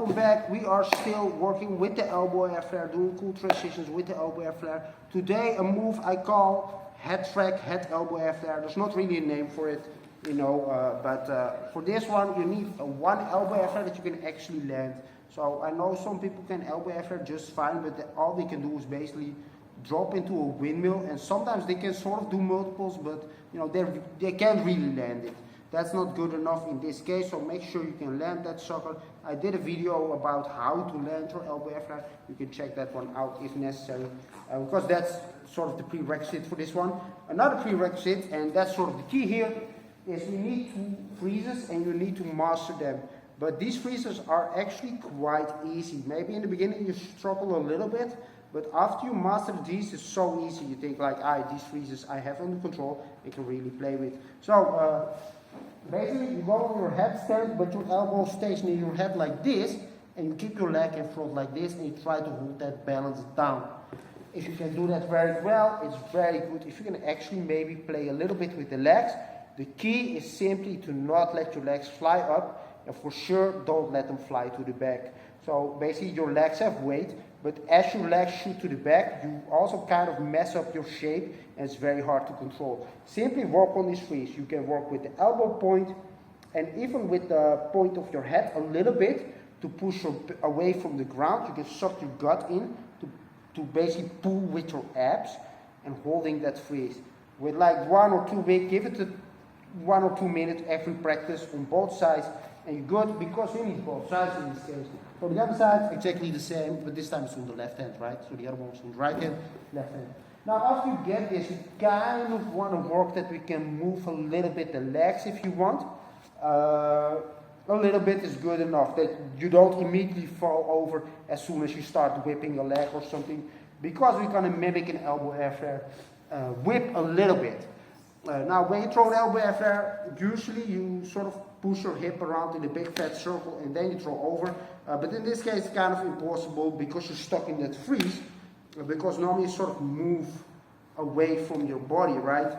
welcome back. We are still working with the elbow airflare, doing cool transitions with the elbow airflare. Today a move I call headtrack, head elbow airflare. There's not really a name for it, you know, but for this one you need one elbow airflare that you can actually land. So I know some people can elbow airflare just fine, but all they can do is basically drop into a windmill, and sometimes they can sort of do multiples, but you know they can't really land it. That's not good enough in this case, so make sure you can land that sucker. I did a video about how to land your elbow airflare. You can check that one out if necessary, because that's sort of the prerequisite for this one. Another prerequisite, and that's sort of the key here, is you need two freezes and you need to master them. But these freezes are actually quite easy. Maybe in the beginning you struggle a little bit, but after you master these, it's so easy. You think like, these freezes I have under control, I can really play with. So basically you go on your headstand, but your elbow stays near your head like this, and you keep your leg in front like this, and you try to hold that balance down. If you can do that very well, it's very good. If you can actually maybe play a little bit with the legs, the key is simply to not let your legs fly up, and for sure don't let them fly to the back. So basically your legs have weight, but as your legs shoot to the back, you also kind of mess up your shape, and it's very hard to control. Simply work on this freeze. You can work with the elbow point and even with the point of your head a little bit to push you away from the ground. You can suck your gut in to basically pull with your abs and holding that freeze. With like 1 or 2 weeks, give it 1 or 2 minutes every practice on both sides, and you're good, because you need both sides in this case. For the other side, exactly the same, but this time it's on the left hand, right? So the other one's on the right hand, left hand. Now after you get this, you kind of want to work that we can move a little bit the legs if you want. A little bit is good enough, that you don't immediately fall over as soon as you start whipping a leg or something, because we're going to mimic an elbow airflare. Whip a little bit. Now when you throw an elbow airflare, usually you sort of push your hip around in a big fat circle and then you throw over. But in this case it's kind of impossible because you're stuck in that freeze, because normally you sort of move away from your body, right?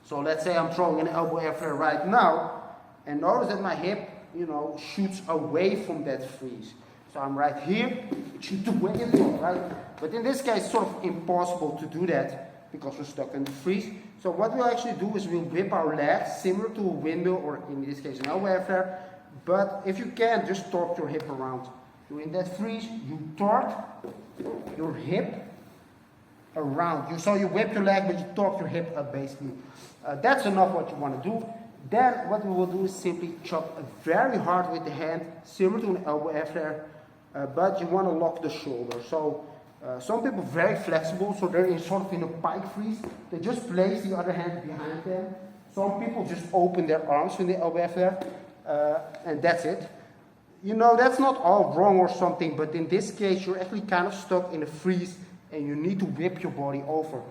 So let's say I'm throwing an elbow airflare right now, and notice that my hip, you know, shoots away from that freeze. So I'm right here, it shoots away as well, right? But in this case it's sort of impossible to do that because we're stuck in the freeze. So what we'll actually do is we'll whip our legs similar to a windmill, or in this case an elbow airflare. But if you can, just torque your hip around. You're in that freeze, you torque your hip around. So you whip your leg, but you torque your hip up basically. That's enough what you want to do. Then what we will do is simply chop very hard with the hand, similar to an elbow airflare, but you want to lock the shoulder. So some people are very flexible, so they're in sort of in a pike freeze. They just place the other hand behind them. Some people just open their arms in the elbow airflare, and that's it. You know, that's not all wrong or something, but in this case you're actually kind of stuck in a freeze and you need to whip your body over.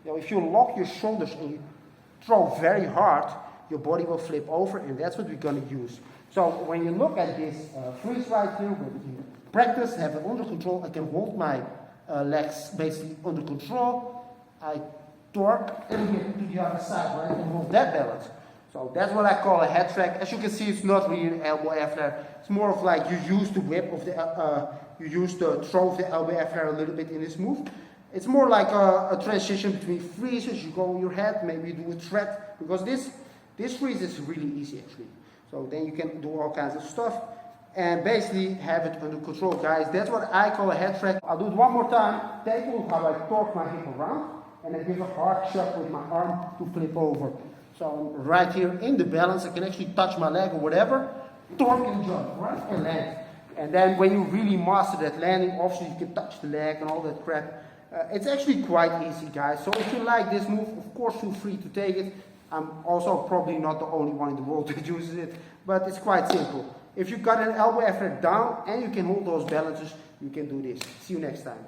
Now if you lock your shoulders and you throw very hard, your body will flip over, and that's what we're going to use. So when you look at this freeze right here, when you practice, have it under control, I can hold my legs basically under control. I torque and get to the other side, right, and hold that balance. So that's what I call a head track. As you can see, it's not really an elbow airflare. It's more of like you use the whip of the, you use the throw of the elbow airflare a little bit in this move. It's more like a transition between freezes. You go on your head, maybe you do a thread, because this freeze is really easy actually. So then you can do all kinds of stuff and basically have it under control, guys. That's what I call a head track. I'll do it one more time. Take a look how I torque my hip around, and I give a hard shove with my arm to flip over. So I'm right here in the balance. I can actually touch my leg or whatever, torque and jump, right, and land. And then when you really master that landing, obviously you can touch the leg and all that crap. It's actually quite easy, guys. So if you like this move, of course feel free to take it. I'm also probably not the only one in the world that uses it, but it's quite simple. If you've got an elbow airflare down and you can hold those balances, you can do this. See you next time.